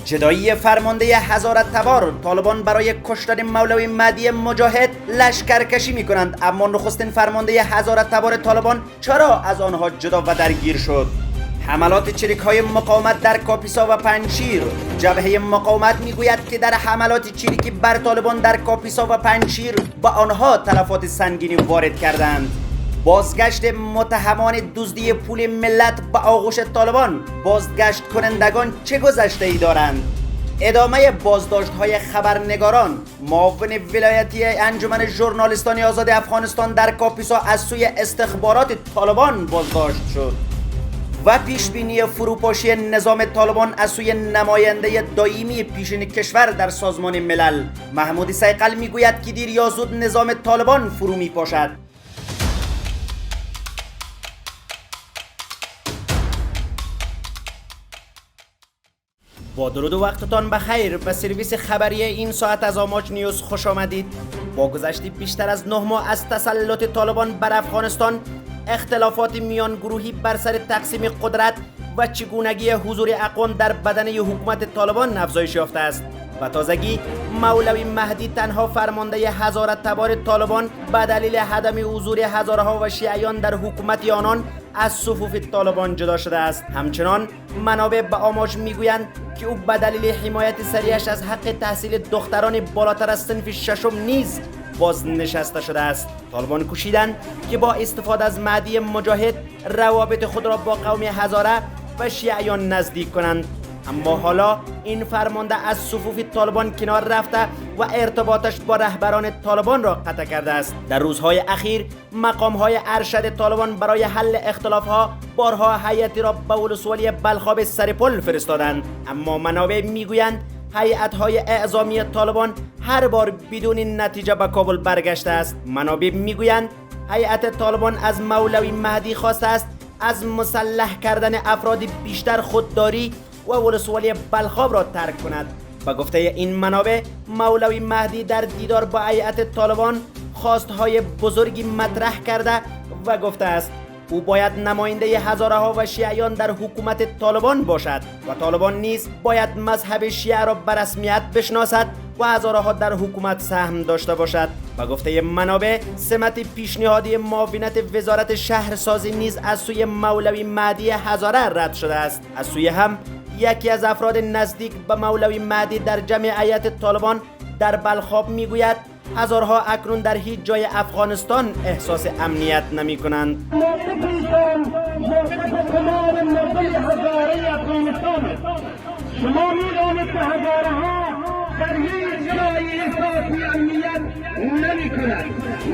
جدایی فرمانده هزاره تبار طالبان برای کشتن مولوی مهدی مجاهد لشکرکشی میکنند، اما نخستین فرمانده هزاره تبار طالبان چرا از آنها جدا و درگیر شد؟ حملات چریک‌های مقاومت در کاپیسا و پنجشیر. جبهه مقاومت میگوید که در حملات چریکی بر طالبان در کاپیسا و پنجشیر با آنها تلفات سنگینی وارد کردند. بازگشت متهمان دزدی پول ملت به آغوش طالبان. بازگشت کنندگان چه گذشته‌ای دارند؟ ادامه بازداشت‌های خبرنگاران. معاون ولایتی انجمن ژورنالیستان آزاد افغانستان در کاپیسا از سوی استخبارات طالبان بازداشت شد. و پیشبینی فروپاشی نظام طالبان از سوی نماینده دائمی پیشین کشور در سازمان ملل. محمود صیقل میگوید که دیر یا زود نظام طالبان فرو میپاشد. با درود و وقتتان بخیر. به سرویس خبری این ساعت از آماج نیوز خوش آمدید. با گذشت بیشتر از 9 ماه از تسلط طالبان بر افغانستان، اختلافات میان گروهی بر سر تقسیم قدرت و چگونگی حضور اقوام در بدنه حکومت طالبان افزایش یافته است. و تازگی مولوی مهدی تنها فرمانده هزاره تبار طالبان به دلیل عدم حضور هزارها و شیعیان در حکومت آنان از صفوف طالبان جدا شده است. همچنان منابع به آماج میگویند که او به دلیل حمایت سریعش از حق تحصیل دختران بالاتر از صنف ششم نیز بازنشسته شده است. طالبان کوشیدند که با استفاده از مهدی مجاهد روابط خود را با قوم هزاره و شیعیان نزدیک کنند، اما حالا این فرمانده از صفوف طالبان کنار رفته و ارتباطش با رهبران طالبان را قطع کرده است. در روزهای اخیر مقامهای ارشد طالبان برای حل اختلافها بارها هیئتی را به ولسوالی بلخاب سرپل فرستادند، اما منابع میگویند هیئت‌های اعزامی طالبان هر بار بدون نتیجه به کابل برگشته است. منابع میگویند هیئت طالبان از مولوی مهدی خواسته است از مسلح کردن افراد بیشتر خودداری و ولسوالی بلخاب را ترک کند. به گفته این منابع مولوی مهدی در دیدار با هیئت طالبان خواستهای بزرگی مطرح کرده و گفته است او باید نماینده هزارها و شیعیان در حکومت طالبان باشد و طالبان نیز باید مذهب شیعه را به رسمیت بشناسد و هزارها در حکومت سهم داشته باشد. به گفته منابع سمت پیشنهادی معاونت وزارت شهرسازی نیز از سوی مولوی مهدی هزاره رد شده است. از سوی هم یکی از افراد نزدیک به مولوی مهدی در جمعیت طالبان در بلخاب میگوید هزارها اکنون در هیچ جای افغانستان احساس امنیت نمی کنند. شما می‌دانید که هزارها در هیچ جای احساس امنیت نمی کنند،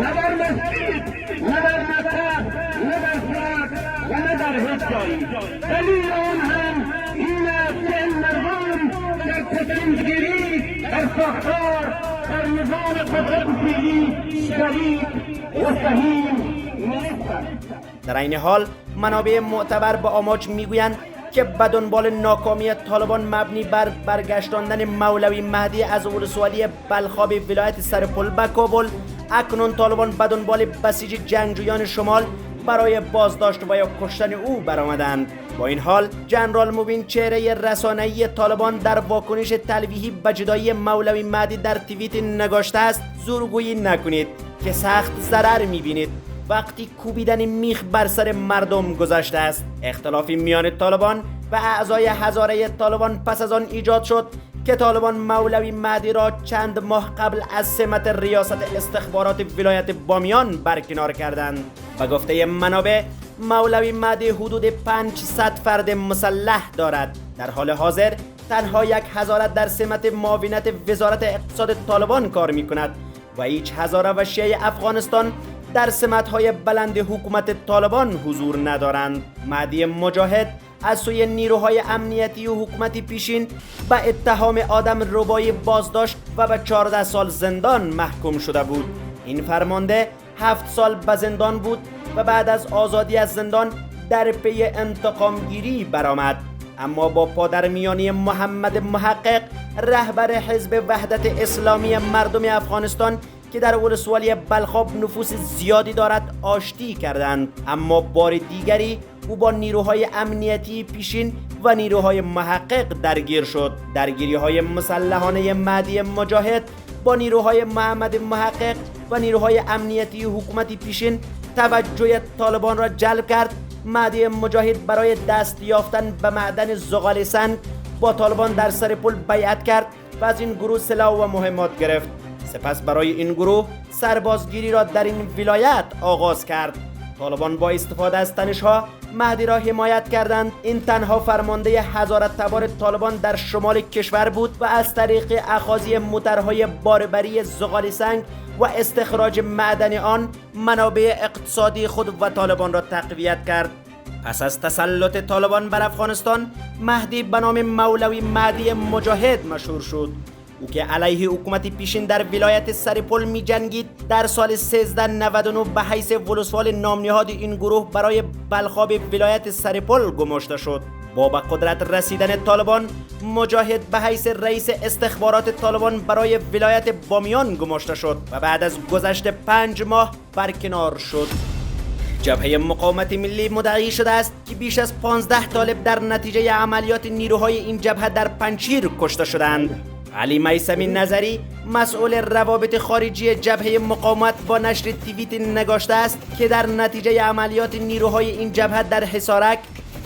نه در مسجد، نه در مکتب، نه در سرک و نه در هیچ جایی. دلیل آن هم این است که این مردم در تصمیم‌گیری، در ساختار، در نظام قدرت‌گیری شریک و سهیم نیستند. در این حال منابع معتبر به آماج میگویند که به دنبال ناکامی طالبان مبنی بر برگشتاندن مولوی مهدی از ولسوالی بلخاب ولایت سرپل به کابل، اکنون طالبان به دنبال بسیج جنگجویان شمال برای بازداشت و یا کشتن او برآمدند. با این حال جنرال موبین چهره رسانه‌ای طالبان در واکنش تلویحی به جدایی مولوی مهدی در توییت نگاشته است زورگویی نکنید که سخت ضرر می‌بینید وقتی کوبیدن میخ بر سر مردم گذشته است. اختلافی میان طالبان و اعضای هزاره طالبان پس از آن ایجاد شد که طالبان مولوی مهدی را چند ماه قبل از سمت ریاست استخبارات ولایت بامیان برکنار کردند. به گفته منابع مولوی مهدی حدود 500 فرد مسلح دارد. در حال حاضر تنها یک هزاره در سمت معاونت وزارت اقتصاد طالبان کار می کند و هیچ هزاره و شیعه افغانستان در سمت‌های بلند حکومت طالبان حضور ندارند. مهدی مجاهد از سوی نیروهای امنیتی و حکومت پیشین به اتهام آدم ربایی بازداشت و به 14 سال زندان محکوم شده بود. این فرمانده 7 سال به زندان بود و بعد از آزادی از زندان در پی انتقامگیری برآمد، اما با پادرمیانی محمد محقق رهبر حزب وحدت اسلامی مردم افغانستان که در ولسوالی بلخاب نفوذ زیادی دارد آشتی کردند، اما بار دیگری او با نیروهای امنیتی پیشین و نیروهای محقق درگیر شد. درگیری‌های مسلحانه مهدی مجاهد با نیروهای محمد محقق و نیروهای امنیتی حکومت پیشین توجه طالبان را جلب کرد. مهدی مجاهد برای دست یافتن به معدن زغال سنگ با طالبان در سرپل بیعت کرد و از این گروه سلاح و مهمات گرفت. سپس برای این گروه سربازگیری را در این ولایت آغاز کرد. طالبان با استفاده از تنش‌ها مهدی را حمایت کردند. این تنها فرمانده هزارت تبار طالبان در شمال کشور بود و از طریق اخاذی موترهای باربری زغال سنگ و استخراج معدن آن منابع اقتصادی خود و طالبان را تقویت کرد. پس از تسلط طالبان بر افغانستان، مهدی به نام مولوی مهدی مجاهد مشهور شد. او که علیه حکومت پیشین در ولایت سرپل می جنگید، در سال 1399 به حیث ولسوال نامنهاد این گروه برای بلخاب ولایت سرپل گماشته شد. با به قدرت رسیدن طالبان، مجاهد به حیث رئیس استخبارات طالبان برای ولایت بامیان گماشته شد و بعد از گذشت 5 ماه برکنار شد. جبهه مقاومت ملی مدعی شده است که بیش از 15 طالب در نتیجه عملیات نیروهای این جبهه در پنجشیر کشته شدند. علی میثمی نظری، مسئول روابط خارجی جبهه مقاومت، با نشر توییت نگاشته است که در نتیجه عملیات نیروهای این جبهه در حصارک،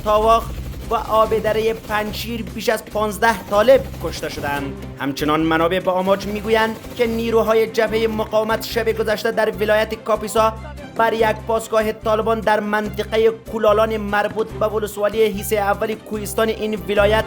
تاواخ و آبدره پنجشیر بیش از 15 طالب کشته شدند. همچنان منابع به آماج میگویند که نیروهای جبهه مقاومت شب گذشته در ولایت کاپیسا بر یک پاسگاه طالبان در منطقه کولالان مربوط به ولسوالی حیصه اول کوهستان این ولایت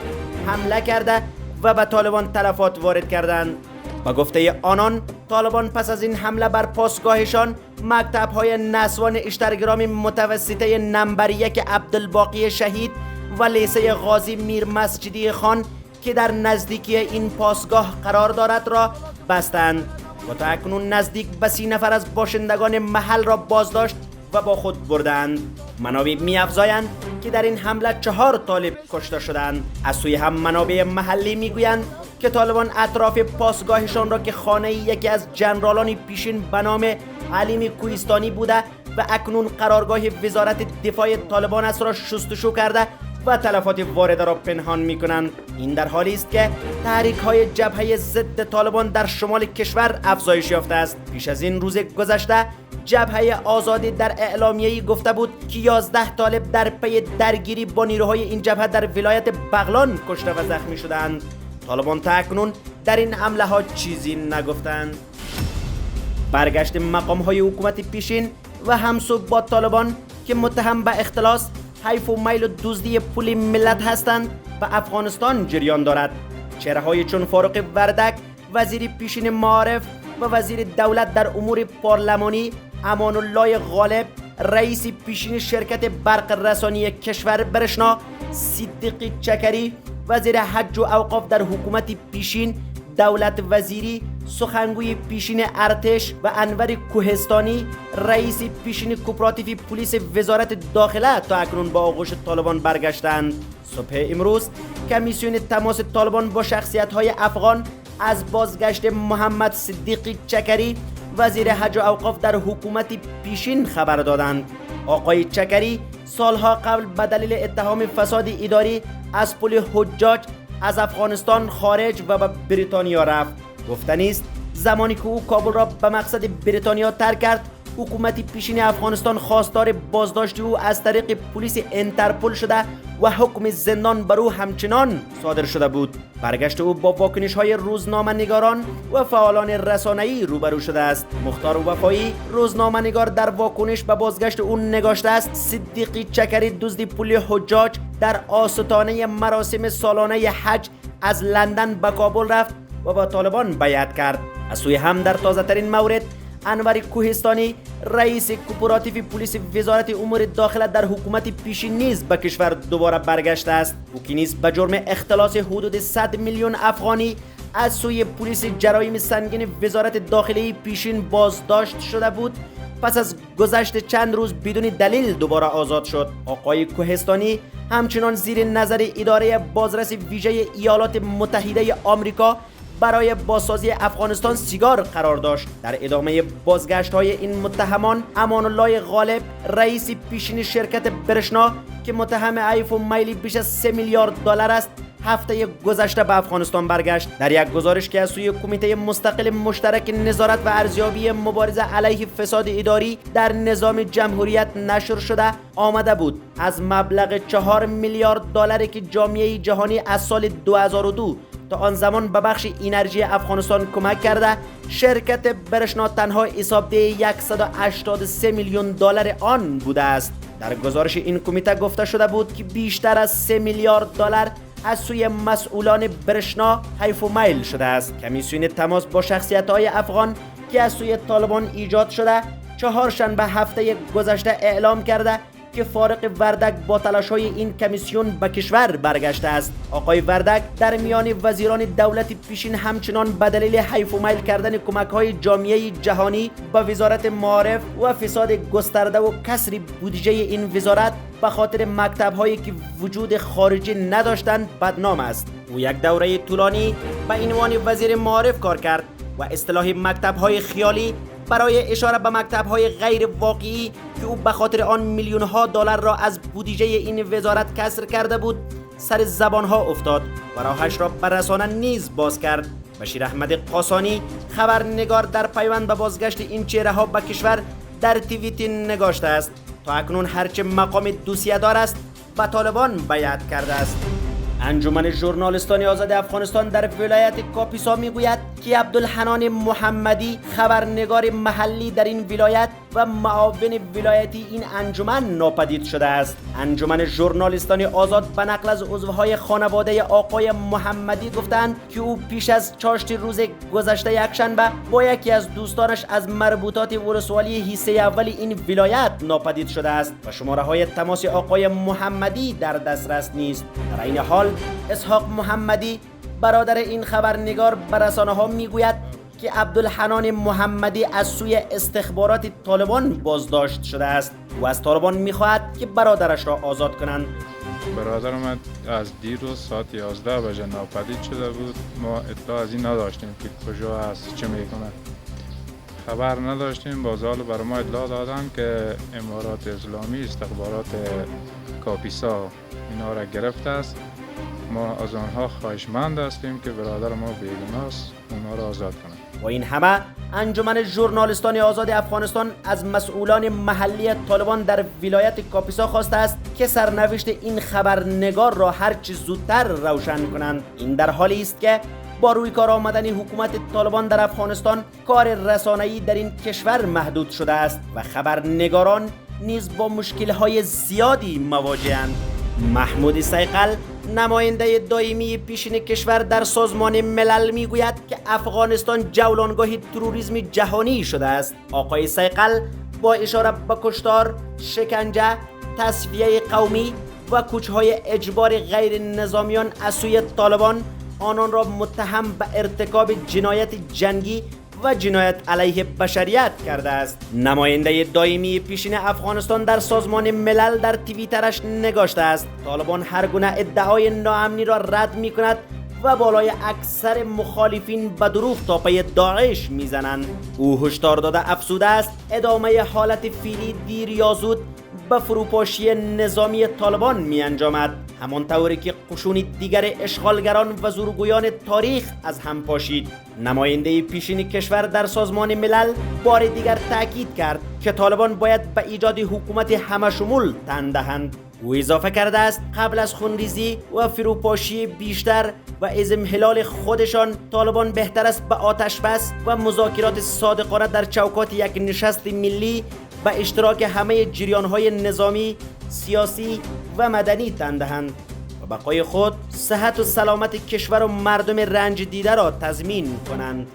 حمله کرده و به طالبان تلفات وارد کردند. با گفته آنان، طالبان پس از این حمله بر پاسگاهشان مکتب‌های نسوان اشترگرام متوسطه نمبر 1 عبدالباقی شهید و لیسه غازی میر مسجدی خان که در نزدیکی این پاسگاه قرار دارد را بستند و تا اکنون نزدیک به 30 نفر از باشندگان محل را بازداشت و با خود بردند. منابع می‌افزایند که در این حمله 4 طالب کشته شدند. از سوی هم منابع محلی میگویند که طالبان اطراف پاسگاهشان را که خانه یکی از جنرالان پیشین به نام علیم کوهستانی بوده و اکنون قرارگاه وزارت دفاع طالبان است را شستشو کرده و تلفات وارده را پنهان می‌کنند. این در حالی است که تحریک‌های جبهه ضد طالبان در شمال کشور افزایش یافته است. پیش از این روز گذشته جبهه آزادی در اعلامیه‌ای گفته بود که 11 طالب در پی درگیری با نیروهای این جبهه در ولایت بغلان کشته و زخمی شدند. طالبان تا اکنون در این حمله ها چیزی نگفتند. برگشت مقام‌های حکومت پیشین و همسو با طالبان که متهم به اختلاس، حیف و میل و دزدی پول ملت هستند به افغانستان جریان دارد. چهره‌های چون فاروق وردک، وزیر پیشین معارف و وزیر دولت در امور پارلمانی، امان الله غالب، رئیس پیشین شرکت برق رسانی کشور برشنا، صدیق چکری، وزیر حج و اوقاف در حکومت پیشین، دولت وزیری، سخنگوی پیشین ارتش و انور کوهستانی، رئیس پیشین کوپراتیو پلیس وزارت داخله تا اکنون با آغوش طالبان برگشتند. صبح امروز کمیسیون تماس طالبان با شخصیت‌های افغان از بازگشت محمد صدیق چکری، وزیر حج و اوقاف در حکومت پیشین خبر دادند. آقای چکری سالها قبل به دلیل اتهام فساد اداری از پل حجاج از افغانستان خارج و به بریتانیا رفت. گفتنی است زمانی که او کابل را به مقصد بریتانیا ترک کرد، حکومت پیشین افغانستان خواستار بازداشت او از طریق پلیس انترپل شده و حکم زندان بر او همچنان صادر شده بود. برگشت او با واکنش‌های روزنامه‌نگاران و فعالان رسانه‌ای روبرو شده است. مختار وفایی، روزنامه‌نگار، در واکنش به بازگشت او نگاشته است صدیق چکری دزد پول حجاج در آستانه مراسم سالانه حج از لندن به کابل رفت و با طالبان بیعت کرد. از سوی هم در تازه‌ترین مورد انور کوهستانی، رئیس کوپراتیو پلیس وزارت امور داخله در حکومت پیشین نیز به کشور دوباره برگشته است. او که نیز به جرم اختلاس حدود 100 میلیون افغانی از سوی پلیس جرایم سنگین وزارت داخله پیشین بازداشت شده بود، پس از گذشت چند روز بدون دلیل دوباره آزاد شد. آقای کوهستانی همچنان زیر نظر اداره بازرس ویژه ایالات متحده آمریکا برای بازسازی افغانستان سیگار قرار داشت. در ادامه بازگشت‌های این متهمان، امان الله غالب رئیس پیشین شرکت برشنا که متهم آیفون میل بیش از 3 میلیارد دلار است، هفته گذشته به افغانستان برگشت. در یک گزارش که از سوی کمیته مستقل مشترک نظارت و ارزیابی مبارزه علیه فساد اداری در نظام جمهوریت نشر شده آمده بود از مبلغ 4 میلیارد دلاری که جامعه جهانی از سال 2002 تا آن زمان به بخش انرژی افغانستان کمک کرده، شرکت برشنا تنها حسابدهی 183 میلیون دلار آن بوده است. در گزارش این کمیته گفته شده بود که بیشتر از 3 میلیارد دلار از سوی مسئولان برشنا حیف و میل شده است. کمیسیون تماس با شخصیت‌های افغان که از سوی طالبان ایجاد شده چهارشنبه هفته گذشته اعلام کرده که فارق وردک با تلاش‌های این کمیسیون به کشور برگشته است. آقای وردک در میان وزیران دولت پیشین همچنان به دلیل حیف و میل کردن کمک‌های جامعه جهانی به وزارت معارف و فساد گسترده و کسر بودجه این وزارت به خاطر مکتب‌هایی که وجود خارجی نداشتند بدنام است. او یک دوره طولانی به عنوان وزیر معارف کار کرد و اصطلاح مکتب‌های خیالی برای اشاره به مکتب‌های غیر واقعی که او به خاطر آن میلیون‌ها دلار را از بودجه این وزارت کسر کرده بود سر زبان‌ها افتاد و راهش را به رسانه نیز باز کرد. بشیر احمد قاسانی خبرنگار در پیوند به بازگشت این چهره‌ها به کشور در توییت نگاشته است تا اکنون هرچه مقام دوسیه‌دار است به طالبان بیعت کرده است. انجمن ژورنالیستان آزاد افغانستان در ولایت کاپیسا میگوید که عبدالحنان محمدی خبرنگار محلی در این ولایت و معاون ولایتی این انجمن ناپدید شده است. انجمن ژورنالیستان آزاد به نقل از عضوهای خانواده آقای محمدی گفتند که او پیش از چاشت روز گذشته یکشنبه با یکی از دوستانش از مربوطات ولسوالی حصه اول این ولایت ناپدید شده است و شماره های تماس آقای محمدی در دسترس نیست. در این حال اسحاق محمدی برادر این خبرنگار به رسانه‌ها میگوید که عبدالحنان محمدی از سوی استخبارات طالبان بازداشت شده است و از طالبان میخواهد که برادرش را آزاد کنند. برادر من از دیروز ساعت 11 بجه ناپدید شده بود. ما اطلاع از این نداشتیم که کجا است، چه میکنه. خبر نداشتیم. باز حال بر ما اطلاع دادن که امارات اسلامی استخبارات کاپیسا اینا را گرفته است. ما از آنها خواهشمند هستیم که برادر ما بیگناه است، اونها را آزاد کنند. و این همه انجمن ژورنالیستان آزاد افغانستان از مسئولان محلی طالبان در ولایت کاپیسا خواسته است که سرنوشت این خبرنگار را هرچه زودتر روشن کنند. این در حالی است که با روی کار آمدن حکومت طالبان در افغانستان کار رسانه‌ای در این کشور محدود شده است و خبرنگاران نیز با مشکل‌های زیادی مواجه‌اند. محمود سیقل نماینده دائمی پیشین کشور در سازمان ملل میگوید که افغانستان جولانگاه تروریسم جهانی شده است. آقای سیقل با اشاره به کشتار، شکنجه، تصفیه قومی و کوچهای اجبار غیر نظامیان از سوی طالبان آنان را متهم به ارتکاب جنایت جنگی و جنایت علیه بشریت کرده است. نماینده دائمی پیشین افغانستان در سازمان ملل در توییترش نگاشته است طالبان هر گونه ادعای ناامنی را رد می کند و بالای اکثر مخالفین به دروغ تاپه داعش میزنند. او هشدار داده افزوده است ادامه حالت فعلی دیر یا زود به فروپاشی نظامی طالبان می انجامد، همانطوری که قشون دیگر اشغالگران و زورگویان تاریخ از هم پاشید. نماینده پیشین کشور در سازمان ملل بار دیگر تاکید کرد که طالبان باید به ایجاد حکومت همشمول تن دهند. او اضافه کرده است قبل از خونریزی و فروپاشی بیشتر و اضمحلال خودشان طالبان بهتر است به آتش بس و مذاکرات صادقانه در چوکات یک نشست ملی به اشتراک همه جریان‌های نظامی، سیاسی و مدنی تن دهند و بقای خود صحت و سلامت کشور و مردم رنج دیده را تضمین کنند.